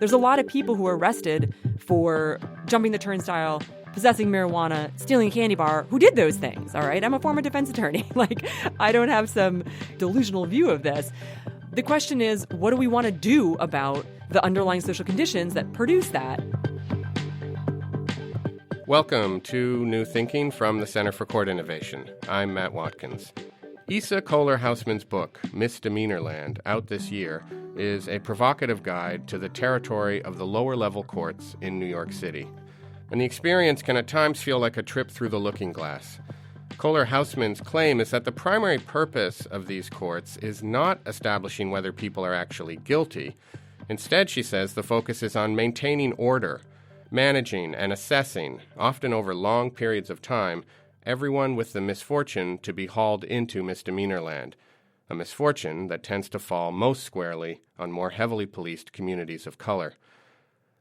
There's a lot of people who are arrested for jumping the turnstile, possessing marijuana, stealing a candy bar, who did those things, all right? I'm a former defense attorney. I don't have some delusional view of this. The question is, what do we want to do about the underlying social conditions that produce that? Welcome to New Thinking from the Center for Court Innovation. I'm Matt Watkins. Issa Kohler-Hausmann's book, Misdemeanorland, out this year, is a provocative guide to the territory of the lower-level courts in New York City. And the experience can at times feel like a trip through the looking glass. Kohler-Hausmann's claim is that the primary purpose of these courts is not establishing whether people are actually guilty. Instead, she says, the focus is on maintaining order, managing and assessing, often over long periods of time, everyone with the misfortune to be hauled into Misdemeanorland, a misfortune that tends to fall most squarely on more heavily policed communities of color.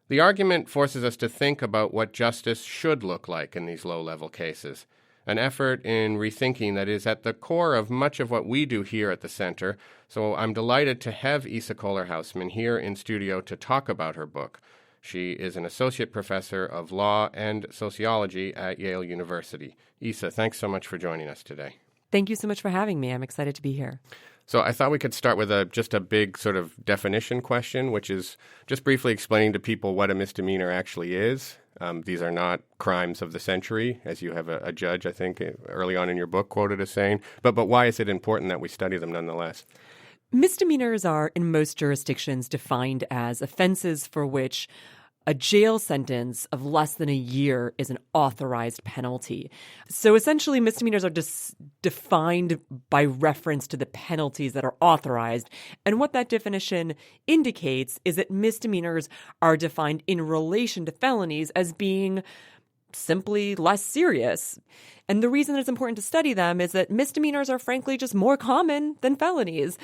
The argument forces us to think about what justice should look like in these low-level cases, an effort in rethinking that is at the core of much of what we do here at the Center, so I'm delighted to have Issa Kohler-Hausmann here in studio to talk about her book. She is an associate professor of law and sociology at Yale University. Issa, thanks so much for joining us today. Thank you so much for having me. I'm excited to be here. So I thought we could start with just a big sort of definition question, which is just briefly explaining to people what a misdemeanor actually is. These are not crimes of the century, as you have a judge, I think, early on in your book quoted as saying. But why is it important that we study them nonetheless? Misdemeanors are, in most jurisdictions, defined as offenses for which a jail sentence of less than a year is an authorized penalty. So essentially, misdemeanors are defined by reference to the penalties that are authorized. And what that definition indicates is that misdemeanors are defined in relation to felonies as being simply less serious. And the reason that it's important to study them is that misdemeanors are frankly just more common than felonies.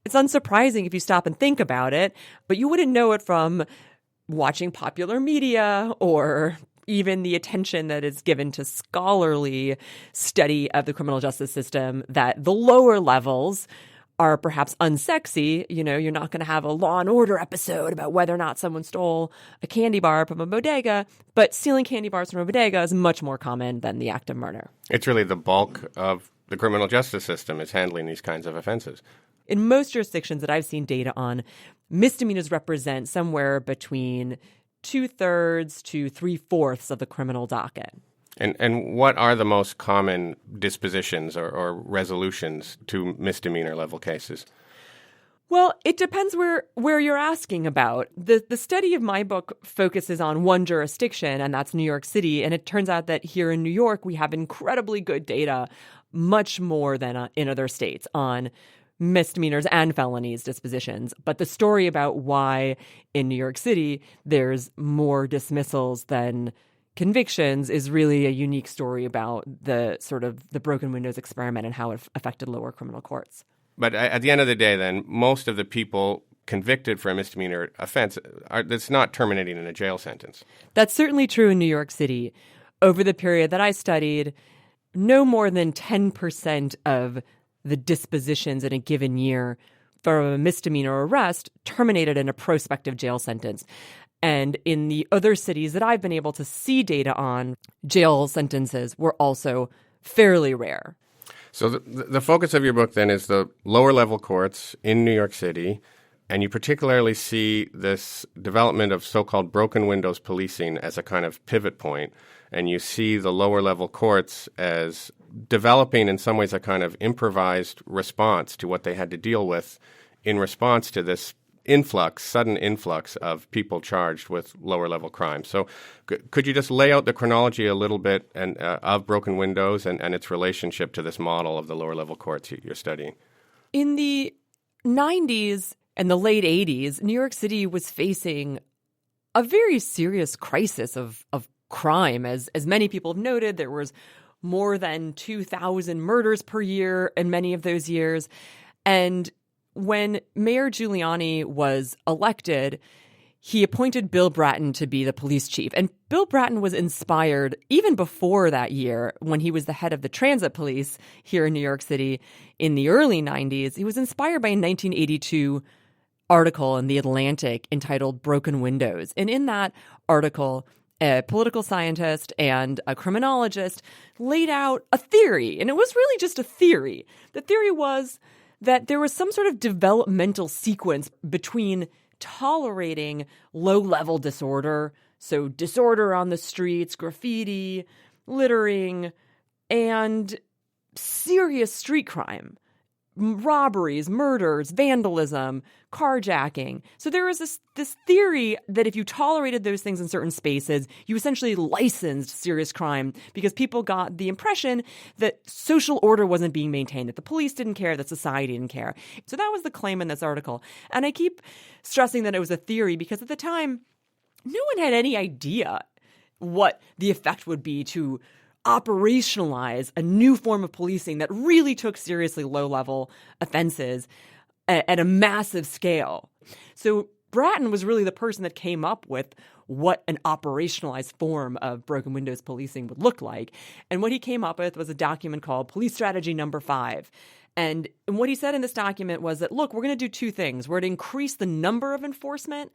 It's unsurprising if you stop and think about it, but you wouldn't know it from watching popular media or even the attention that is given to scholarly study of the criminal justice system, that the lower levels are perhaps unsexy. You know, you're not going to have a Law and Order episode about whether or not someone stole a candy bar from a bodega, but stealing candy bars from a bodega is much more common than the act of murder. It's really the bulk of the criminal justice system is handling these kinds of offenses. In most jurisdictions that I've seen data on, misdemeanors represent somewhere between 2/3 to 3/4 of the criminal docket. And what are the most common dispositions or resolutions to misdemeanor level cases? Well, it depends where you're asking about. The study of my book focuses on one jurisdiction, and that's New York City. And it turns out that here in New York, we have incredibly good data, much more than in other states, on misdemeanors and felonies dispositions. But the story about why in New York City there's more dismissals than convictions is really a unique story about the sort of the broken windows experiment and how it affected lower criminal courts. But at the end of the day, then, most of the people convicted for a misdemeanor offense, that's not terminating in a jail sentence. That's certainly true in New York City. Over the period that I studied, no more than 10% of the dispositions in a given year for a misdemeanor arrest terminated in a prospective jail sentence. And in the other cities that I've been able to see data on, jail sentences were also fairly rare. So the focus of your book then is the lower level courts in New York City, and you particularly see this development of so-called broken windows policing as a kind of pivot point, and you see the lower level courts as developing in some ways a kind of improvised response to what they had to deal with in response to this sudden influx of people charged with lower level crimes. So could you just lay out the chronology a little bit of broken windows and its relationship to this model of the lower level courts you're studying? In the 90s and the late 80s, New York City was facing a very serious crisis of crime. As many people have noted, there was more than 2,000 murders per year in many of those years. And when Mayor Giuliani was elected, he appointed Bill Bratton to be the police chief. And Bill Bratton was inspired even before that year when he was the head of the transit police here in New York City in the early 90s. He was inspired by a 1982 article in The Atlantic entitled Broken Windows. And in that article, a political scientist and a criminologist laid out a theory. And it was really just a theory. The theory was that there was some sort of developmental sequence between tolerating low-level disorder, so disorder on the streets, graffiti, littering, and serious street crime, robberies, murders, vandalism, carjacking. So there was this theory that if you tolerated those things in certain spaces, you essentially licensed serious crime because people got the impression that social order wasn't being maintained, that the police didn't care, that society didn't care. So that was the claim in this article. And I keep stressing that it was a theory because at the time, no one had any idea what the effect would be to operationalize a new form of policing that really took seriously low-level offenses at a massive scale. So Bratton was really the person that came up with what an operationalized form of broken windows policing would look like. And what he came up with was a document called Police Strategy Number 5. And what he said in this document was that, look, we're going to do two things. We're going to increase the number of enforcement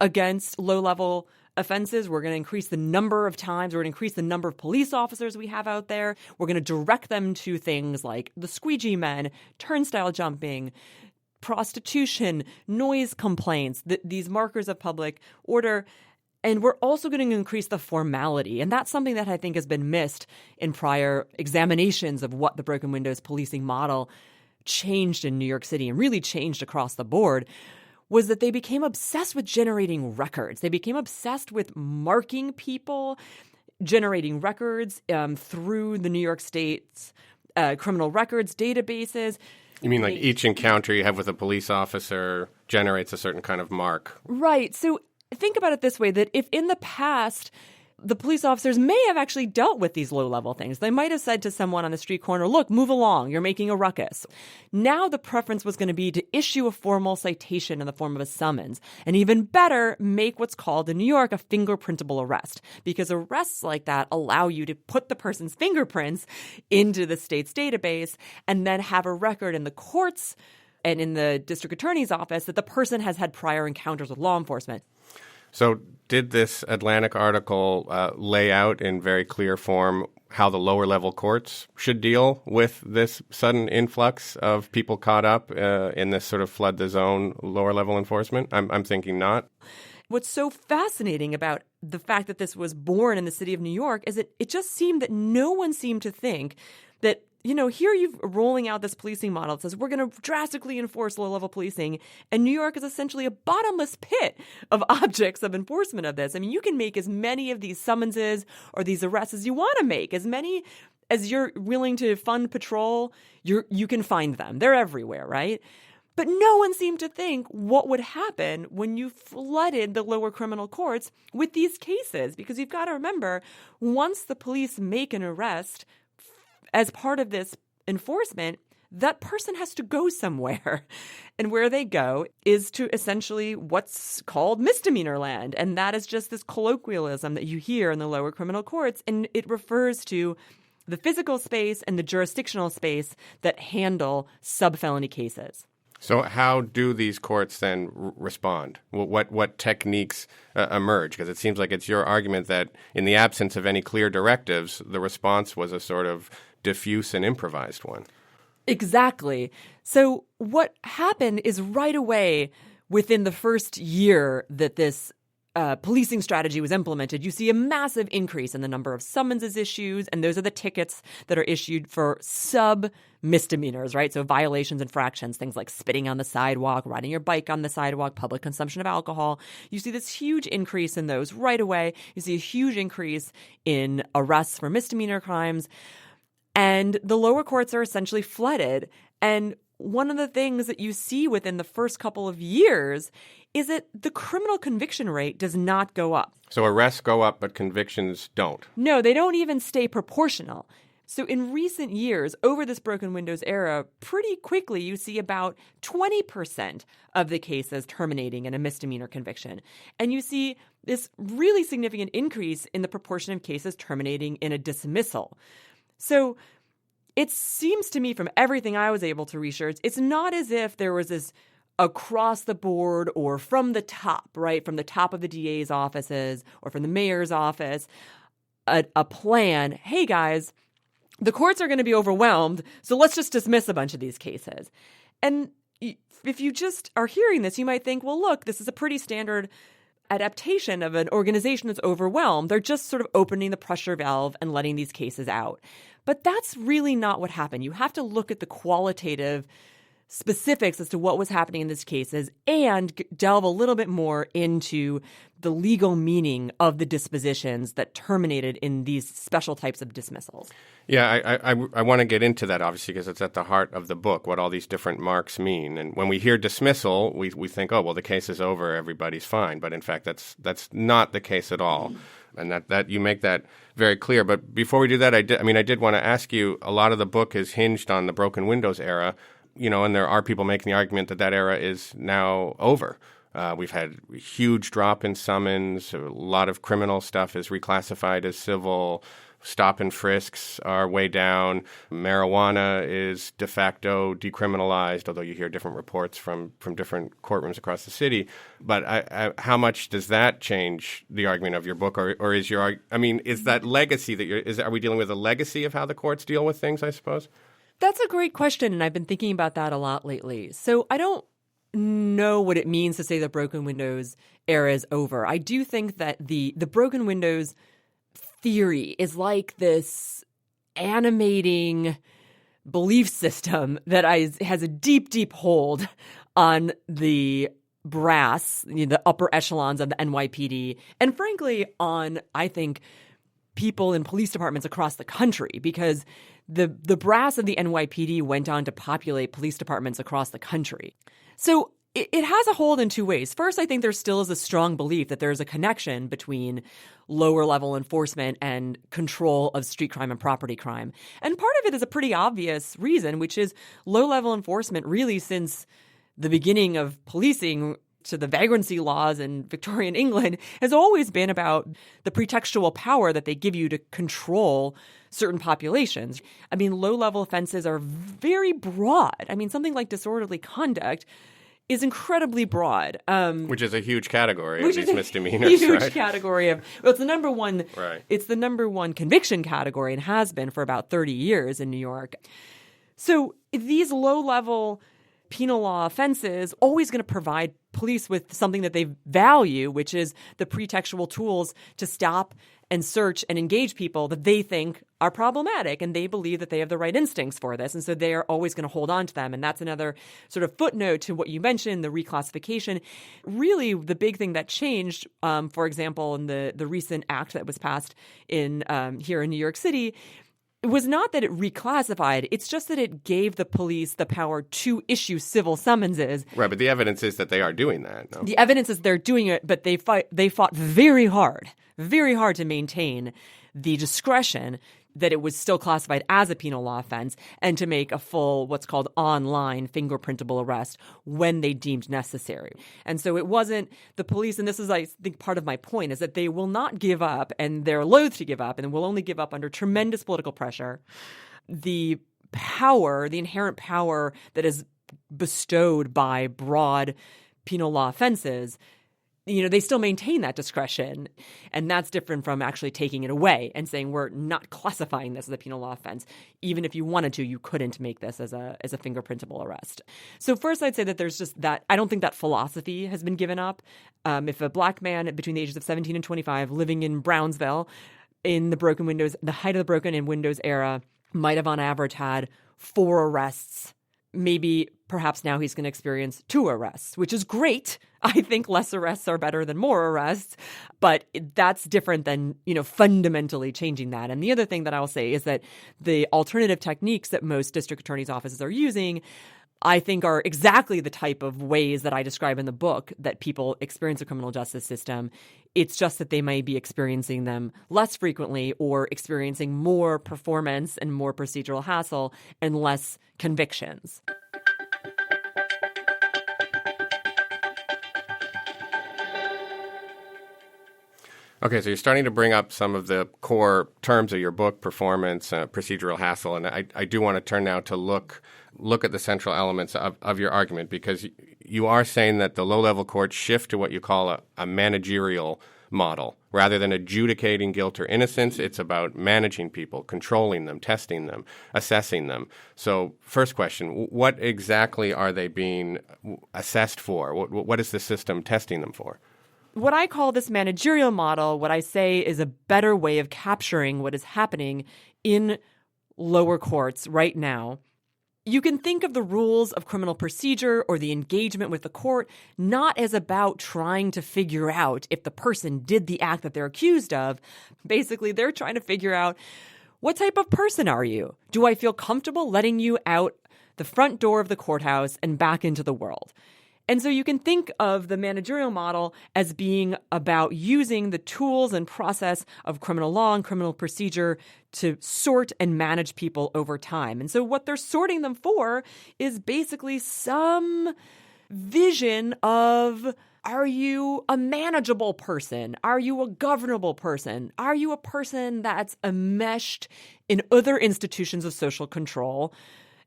against low-level offenses. We're going to increase the number of times. We're going to increase the number of police officers we have out there. We're going to direct them to things like the squeegee men, turnstile jumping, prostitution, noise complaints, these markers of public order. And we're also going to increase the formality. And that's something that I think has been missed in prior examinations of what the broken windows policing model changed in New York City and really changed across the board, was that they became obsessed with generating records. They became obsessed with marking people, generating records through the New York State's criminal records databases. You mean like each encounter you have with a police officer generates a certain kind of mark? Right. So think about it this way, that if in the past the police officers may have actually dealt with these low-level things. They might have said to someone on the street corner, look, move along, you're making a ruckus. Now the preference was going to be to issue a formal citation in the form of a summons. And even better, make what's called in New York a fingerprintable arrest. Because arrests like that allow you to put the person's fingerprints into the state's database and then have a record in the courts and in the district attorney's office that the person has had prior encounters with law enforcement. So did this Atlantic article lay out in very clear form how the lower level courts should deal with this sudden influx of people caught up in this sort of flood the zone lower level enforcement? I'm thinking not. What's so fascinating about the fact that this was born in the city of New York is that it just seemed that no one seemed to think that, you know, here you're rolling out this policing model that says we're going to drastically enforce low-level policing, and New York is essentially a bottomless pit of objects of enforcement of this. I mean, you can make as many of these summonses or these arrests as you want to make, as many as you're willing to fund patrol, you can find them. They're everywhere, right? But no one seemed to think what would happen when you flooded the lower criminal courts with these cases, because you've got to remember, once the police make an arrest as part of this enforcement, that person has to go somewhere. And where they go is to essentially what's called Misdemeanorland. And that is just this colloquialism that you hear in the lower criminal courts. And it refers to the physical space and the jurisdictional space that handle sub-felony cases. So how do these courts then respond? What techniques emerge? Because it seems like it's your argument that in the absence of any clear directives, the response was a sort of diffuse and improvised one. Exactly. So what happened is right away within the first year that this policing strategy was implemented, you see a massive increase in the number of summonses issued, and those are the tickets that are issued for sub-misdemeanors, right? So violations, infractions, things like spitting on the sidewalk, riding your bike on the sidewalk, public consumption of alcohol. You see this huge increase in those right away. You see a huge increase in arrests for misdemeanor crimes, and the lower courts are essentially flooded. And one of the things that you see within the first couple of years is that the criminal conviction rate does not go up. So arrests go up, but convictions don't. No, they don't even stay proportional. So in recent years, over this broken windows era, pretty quickly you see about 20% of the cases terminating in a misdemeanor conviction. And you see this really significant increase in the proportion of cases terminating in a dismissal. So it seems to me from everything I was able to research, it's not as if there was this across the board or from the top, right, from the top of the DA's offices or from the mayor's office, a plan, hey guys, the courts are going to be overwhelmed, so let's just dismiss a bunch of these cases. And if you just are hearing this, you might think, well, look, this is a pretty standard adaptation of an organization that's overwhelmed. They're just sort of opening the pressure valve and letting these cases out. But that's really not what happened. You have to look at the qualitative specifics as to what was happening in these cases and delve a little bit more into the legal meaning of the dispositions that terminated in these special types of dismissals. Yeah, I want to get into that, obviously, because it's at the heart of the book, what all these different marks mean. And when we hear dismissal, we think, oh, well, the case is over, everybody's fine. But in fact, that's not the case at all. And that you make that very clear. But before we do that, I did want to ask you, a lot of the book is hinged on the broken windows era. And there are people making the argument that era is now over. We've had a huge drop in summons. A lot of criminal stuff is reclassified as civil. Stop and frisks are way down. Marijuana is de facto decriminalized, although you hear different reports from different courtrooms across the city. But how much does that change the argument of your book? Or is is that legacy that are we dealing with a legacy of how the courts deal with things, I suppose? That's a great question, and I've been thinking about that a lot lately. So I don't know what it means to say the broken windows era is over. I do think that the broken windows theory is like this animating belief system that has a deep, deep hold on the brass, the upper echelons of the NYPD, and frankly on, I think, people in police departments across the country, because the brass of the NYPD went on to populate police departments across the country. So it has a hold in two ways. First, I think there still is a strong belief that there's a connection between lower level enforcement and control of street crime and property crime. And part of it is a pretty obvious reason, which is low level enforcement really since the beginning of policing to the vagrancy laws in Victorian England has always been about the pretextual power that they give you to control certain populations. I mean, low-level offenses are very broad. I mean, something like disorderly conduct is incredibly broad. Which is a huge category of these misdemeanors, huge right? Category of, well, it's the number one, right. It's the number one conviction category and has been for about 30 years in New York. So these low-level penal law offenses always going to provide police with something that they value, which is the pretextual tools to stop and search and engage people that they think are problematic, and they believe that they have the right instincts for this. And so they are always going to hold on to them. And that's another sort of footnote to what you mentioned, the reclassification. Really, the big thing that changed, for example, in the recent act that was passed in here in New York City, it was not that it reclassified. It's just that it gave the police the power to issue civil summonses. Right, but the evidence is that they are doing that. No? The evidence is they're doing it, but they fought very hard to maintain the discretion that it was still classified as a penal law offense and to make a full what's called online fingerprintable arrest when they deemed necessary. And so it wasn't the police, and this is, I think, part of my point, is that they will not give up, and they're loath to give up, and will only give up under tremendous political pressure, the power, the inherent power that is bestowed by broad penal law offenses. They still maintain that discretion, and that's different from actually taking it away and saying we're not classifying this as a penal law offense. Even if you wanted to, you couldn't make this as a fingerprintable arrest. So first, I'd say that there's just that. I don't think that philosophy has been given up. If a black man between the ages of 17 and 25 living in Brownsville in the height of the broken windows era might have on average had 4 arrests. Maybe perhaps now he's going to experience 2 arrests, which is great. I think less arrests are better than more arrests, but that's different than, fundamentally changing that. And the other thing that I'll say is that the alternative techniques that most district attorneys' offices are using I think are exactly the type of ways that I describe in the book that people experience the criminal justice system. It's just that they might be experiencing them less frequently or experiencing more performance and more procedural hassle and less convictions. Okay, so you're starting to bring up some of the core terms of your book, performance, procedural hassle, and I do want to turn now to look at the central elements of your argument, because you are saying that the low-level courts shift to what you call a managerial model. Rather than adjudicating guilt or innocence, it's about managing people, controlling them, testing them, assessing them. So first question, what exactly are they being assessed for? What is the system testing them for? What I call this managerial model, what I say is a better way of capturing what is happening in lower courts right now. You can think of the rules of criminal procedure or the engagement with the court not as about trying to figure out if the person did the act that they're accused of. Basically, they're trying to figure out, what type of person are you? Do I feel comfortable letting you out the front door of the courthouse and back into the world? And so you can think of the managerial model as being about using the tools and process of criminal law and criminal procedure to sort and manage people over time. And so what they're sorting them for is basically some vision of, are you a manageable person? Are you a governable person? Are you a person that's enmeshed in other institutions of social control?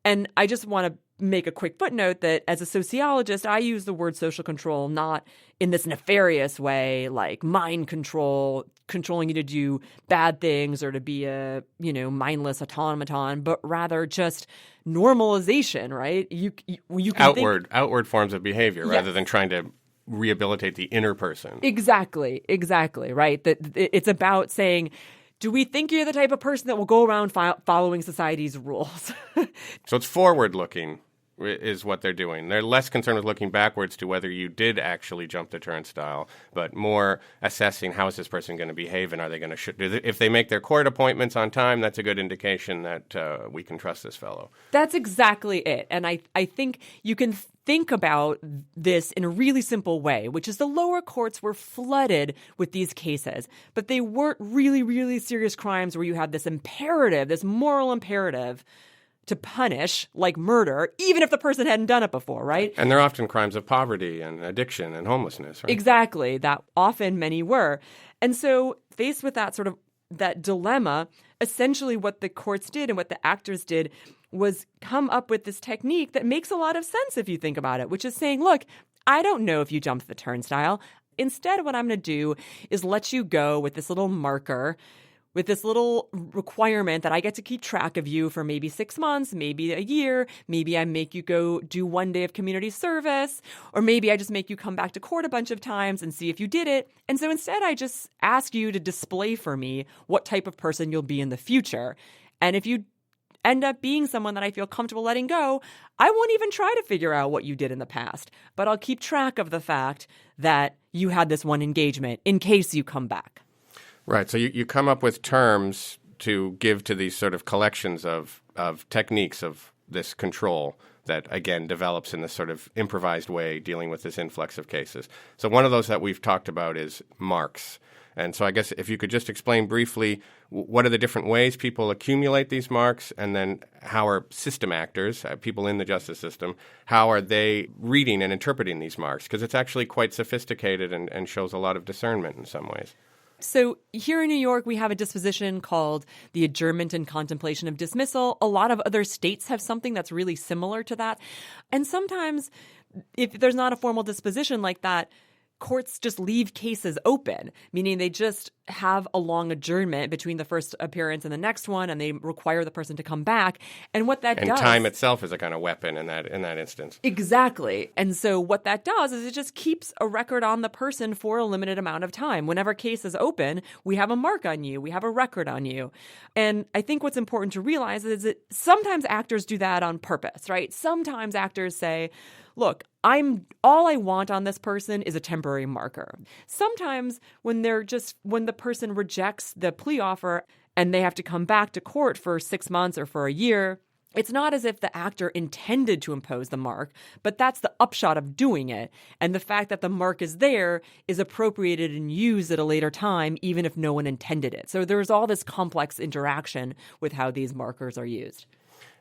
And I just want to make a quick footnote that as a sociologist, I use the word social control not in this nefarious way, like mind control, controlling you to do bad things or to be a, mindless automaton, but rather just normalization, right? You can outward forms of behavior, yes, rather than trying to rehabilitate the inner person. Exactly, right? That it's about saying, do we think you're the type of person that will go around following society's rules? So it's forward-looking is what they're doing. They're less concerned with looking backwards to whether you did actually jump the turnstile, but more assessing how is this person going to behave and are they going to if they make their court appointments on time, that's a good indication that we can trust this fellow. That's exactly it. And I think you can think about this in a really simple way, which is the lower courts were flooded with these cases, but they weren't really, really serious crimes where you had this imperative, this moral imperative to punish, like murder, even if the person hadn't done it before, right? And they're often crimes of poverty and addiction and homelessness, right? Exactly. That often many were. And so faced with that sort of that dilemma, essentially what the courts did and what the actors did was come up with this technique that makes a lot of sense if you think about it, which is saying, look, I don't know if you jumped the turnstile. Instead, what I'm going to do is let you go with this little marker, with this little requirement that I get to keep track of you for maybe 6 months, maybe a year, maybe I make you go do 1 day of community service, or maybe I just make you come back to court a bunch of times and see if you did it. And so instead, I just ask you to display for me what type of person you'll be in the future. And if you end up being someone that I feel comfortable letting go, I won't even try to figure out what you did in the past, but I'll keep track of the fact that you had this one engagement in case you come back. Right. So you come up with terms to give to these sort of collections of techniques of this control that, again, develops in this sort of improvised way dealing with this influx of cases. So one of those that we've talked about is marks. And so I guess if you could just explain briefly what are the different ways people accumulate these marks, and then how are system actors, people in the justice system, how are they reading and interpreting these marks? Because it's actually quite sophisticated and shows a lot of discernment in some ways. So here in New York, we have a disposition called the adjournment and contemplation of dismissal. A lot of other states have something that's really similar to that. And sometimes if there's not a formal disposition like that, courts just leave cases open, meaning they just have a long adjournment between the first appearance and the next one, and they require the person to come back. And what that does... And time itself is a kind of weapon in that instance. Exactly. And so what that does is it just keeps a record on the person for a limited amount of time. Whenever a case is open, we have a mark on you. We have a record on you. And I think what's important to realize is that sometimes actors do that on purpose, right? Sometimes actors say, look, all I want on this person is a temporary marker. Sometimes when the person rejects the plea offer and they have to come back to court for 6 months or for a year, It's not as if the actor intended to impose the mark, but that's the upshot of doing it. And the fact that the mark is there is appropriated and used at a later time, even if no one intended it. So there's all this complex interaction with how these markers are used.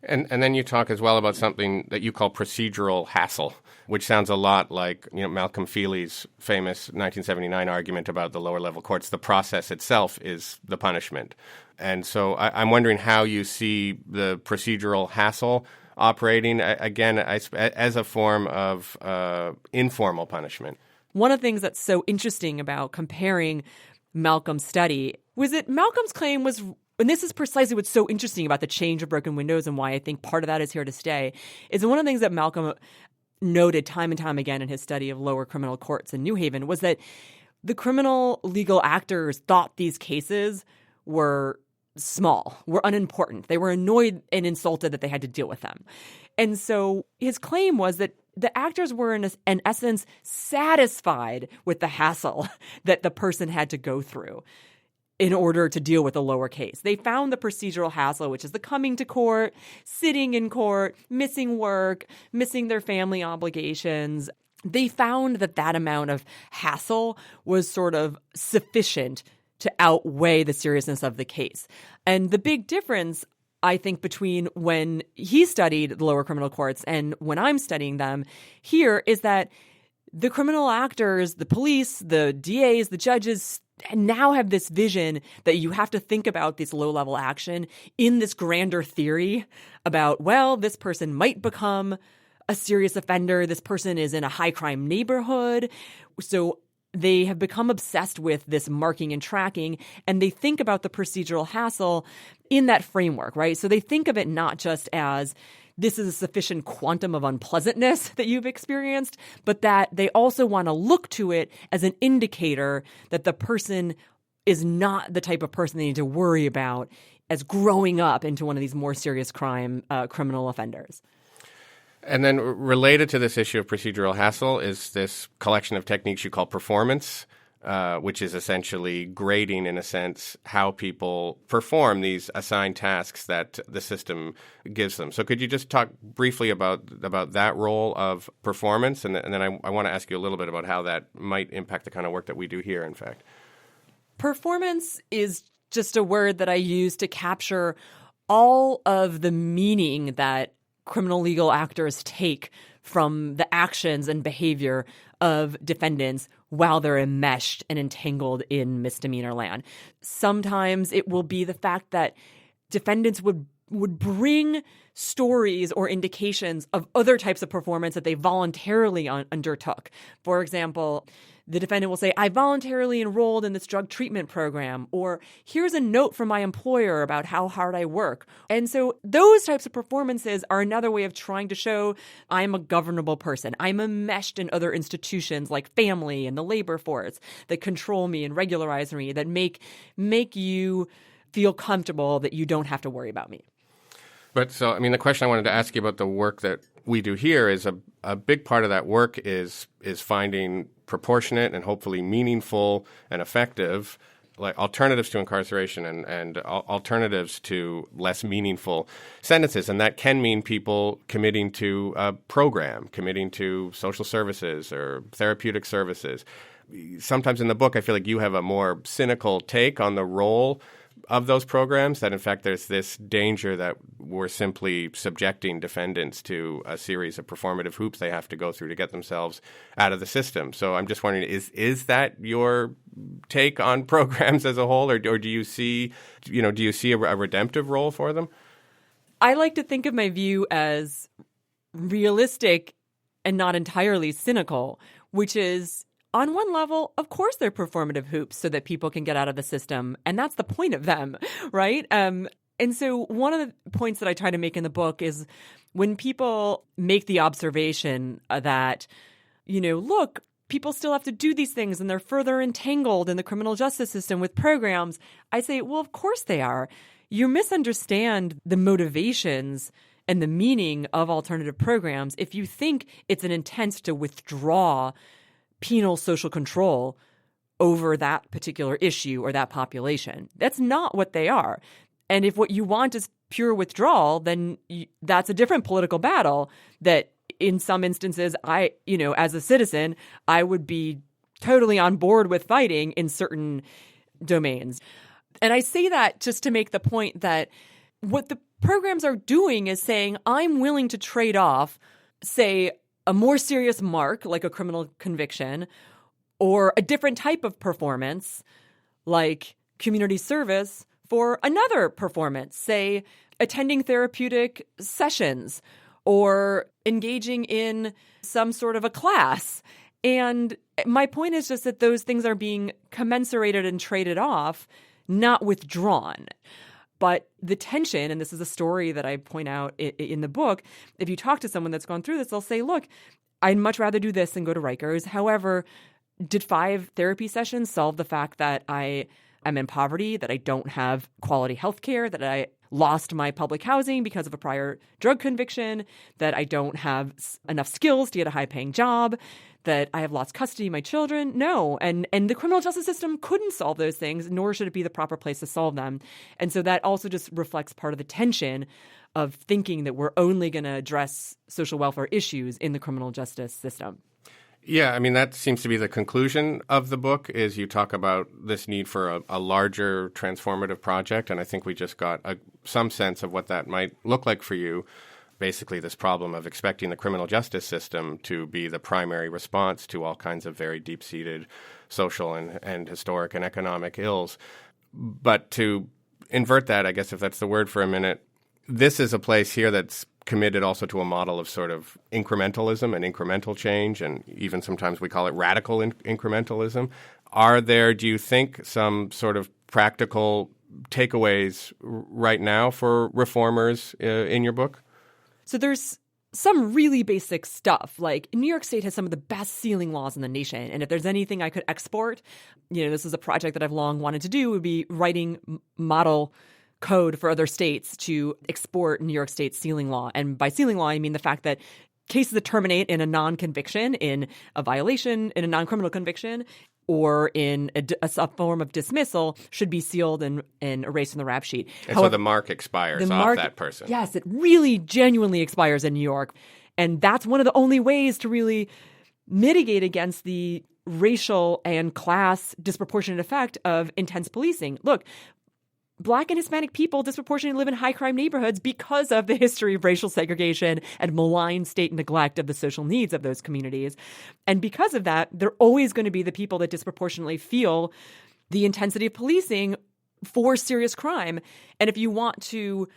And then you talk as well about something that you call procedural hassle, which sounds a lot like Malcolm Feely's famous 1979 argument about the lower level courts. The process itself is the punishment. And so I'm wondering how you see the procedural hassle operating, again, as a form of informal punishment. One of the things that's so interesting about comparing Malcolm's study was that Malcolm's claim was, and this is precisely what's so interesting about the change of broken windows and why I think part of that is here to stay, is one of the things that Malcolm noted time and time again in his study of lower criminal courts in New Haven was that the criminal legal actors thought these cases were small, were unimportant. They were annoyed and insulted that they had to deal with them. And so his claim was that the actors were, in essence, satisfied with the hassle that the person had to go through in order to deal with a lower case. They found the procedural hassle, which is the coming to court, sitting in court, missing work, missing their family obligations. They found that amount of hassle was sort of sufficient to outweigh the seriousness of the case. And the big difference, I think, between when he studied the lower criminal courts and when I'm studying them here is that the criminal actors, the police, the DAs, the judges now have this vision that you have to think about this low-level action in this grander theory about, well, this person might become a serious offender. This person is in a high-crime neighborhood. So they have become obsessed with this marking and tracking, and they think about the procedural hassle in that framework, right? So they think of it not just as this is a sufficient quantum of unpleasantness that you've experienced, but that they also want to look to it as an indicator that the person is not the type of person they need to worry about as growing up into one of these more serious criminal offenders. And then related to this issue of procedural hassle is this collection of techniques you call performance, which is essentially grading, in a sense, how people perform these assigned tasks that the system gives them. So could you just talk briefly about that role of performance? And then I want to ask you a little bit about how that might impact the kind of work that we do here, in fact. Performance is just a word that I use to capture all of the meaning that criminal legal actors take from the actions and behavior of defendants while they're enmeshed and entangled in misdemeanor land. Sometimes it will be the fact that defendants would bring stories or indications of other types of performance that they voluntarily undertook. For example, the defendant will say, I voluntarily enrolled in this drug treatment program, or here's a note from my employer about how hard I work. And so those types of performances are another way of trying to show I'm a governable person. I'm enmeshed in other institutions like family and the labor force that control me and regularize me, that make you feel comfortable that you don't have to worry about me. But so, I mean, the question I wanted to ask you about the work that we do here is a big part of that work is finding proportionate and hopefully meaningful and effective like alternatives to incarceration and alternatives to less meaningful sentences. And that can mean people committing to a program, committing to social services or therapeutic services. Sometimes in the book, I feel like you have a more cynical take on the role of those programs, that in fact there's this danger that we're simply subjecting defendants to a series of performative hoops they have to go through to get themselves out of the system. So I'm just wondering, is that your take on programs as a whole, or do you see a redemptive role for them? I like to think of my view as realistic and not entirely cynical, which is, on one level, of course, they're performative hoops so that people can get out of the system. And that's the point of them, right? And so one of the points that I try to make in the book is when people make the observation that, look, people still have to do these things and they're further entangled in the criminal justice system with programs, I say, well, of course they are. You misunderstand the motivations and the meaning of alternative programs if you think it's an intent to withdraw penal social control over that particular issue or that population. That's not what they are. And if what you want is pure withdrawal, then that's a different political battle that in some instances, as a citizen, I would be totally on board with fighting in certain domains. And I say that just to make the point that what the programs are doing is saying, I'm willing to trade off, say, a more serious mark, like a criminal conviction, or a different type of performance, like community service, for another performance, say attending therapeutic sessions or engaging in some sort of a class. And my point is just that those things are being commensurated and traded off, not withdrawn. But the tension, and this is a story that I point out in the book, if you talk to someone that's gone through this, they'll say, look, I'd much rather do this than go to Rikers. However, did 5 therapy sessions solve the fact that I am in poverty, that I don't have quality health care, that I lost my public housing because of a prior drug conviction, that I don't have enough skills to get a high-paying job, that I have lost custody of my children? No. And the criminal justice system couldn't solve those things, nor should it be the proper place to solve them. And so that also just reflects part of the tension of thinking that we're only going to address social welfare issues in the criminal justice system. Yeah, I mean, that seems to be the conclusion of the book, is you talk about this need for a larger transformative project, and I think we just got some sense of what that might look like for you. Basically, this problem of expecting the criminal justice system to be the primary response to all kinds of very deep-seated social and historic and economic ills. But to invert that, I guess if that's the word for a minute, this is a place here that's committed also to a model of sort of incrementalism and incremental change, and even sometimes we call it radical incrementalism. Are there, do you think, some sort of practical takeaways right now for reformers in your book? So there's some really basic stuff. Like New York State has some of the best sealing laws in the nation. And if there's anything I could export, this is a project that I've long wanted to do, would be writing model code for other states to export New York State's sealing law. And by sealing law, I mean the fact that cases that terminate in a non-conviction, in a violation, in a non-criminal conviction, or in a form of dismissal should be sealed and erased from the rap sheet. And however, so the mark expires off that person. Yes, it really genuinely expires in New York. And that's one of the only ways to really mitigate against the racial and class disproportionate effect of intense policing. Look, Black and Hispanic people disproportionately live in high-crime neighborhoods because of the history of racial segregation and malign state neglect of the social needs of those communities. And because of that, they're always going to be the people that disproportionately feel the intensity of policing for serious crime. And if you want to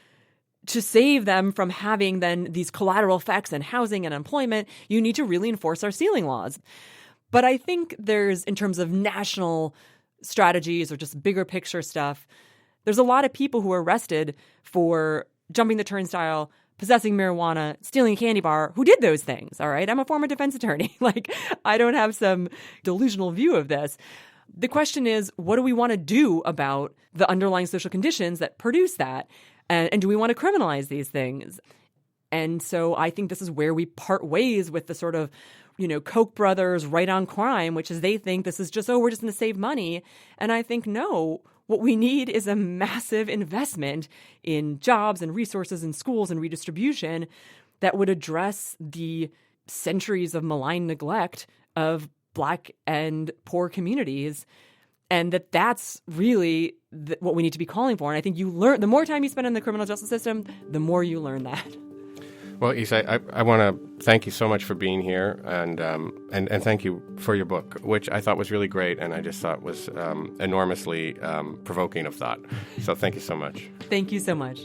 save them from having then these collateral effects in housing and employment, you need to really enforce our sealing laws. But I think there's, in terms of national strategies or just bigger picture stuff, there's a lot of people who are arrested for jumping the turnstile, possessing marijuana, stealing a candy bar, who did those things, all right? I'm a former defense attorney. I don't have some delusional view of this. The question is, what do we want to do about the underlying social conditions that produce that? And do we want to criminalize these things? And so I think this is where we part ways with the sort of, Koch brothers right on crime, which is they think this is just, we're just going to save money. And I think, no, what we need is a massive investment in jobs and resources and schools and redistribution that would address the centuries of malign neglect of Black and poor communities. And that's really what we need to be calling for. And I think you learn, the more time you spend in the criminal justice system, the more you learn that. Well, Issa, I want to thank you so much for being here, and thank you for your book, which I thought was really great, and I just thought was enormously provoking of thought. So thank you so much. Thank you so much.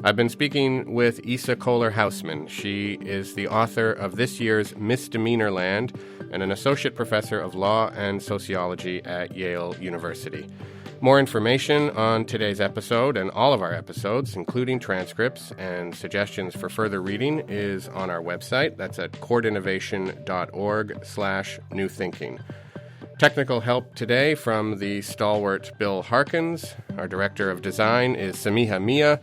I've been speaking with Issa Kohler-Hausmann. She is the author of this year's Misdemeanorland and an associate professor of law and sociology at Yale University. More information on today's episode and all of our episodes, including transcripts and suggestions for further reading, is on our website. That's at courtinnovation.org/newthinking. Technical help today from the stalwart Bill Harkins. Our director of design is Samiha Mia.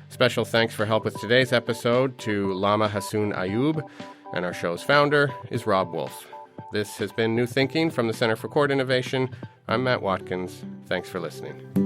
Special thanks for help with today's episode to Lama Hassoun Ayub. And our show's founder is Rob Wolf. This has been New Thinking from the Center for Court Innovation. I'm Matt Watkins. Thanks for listening.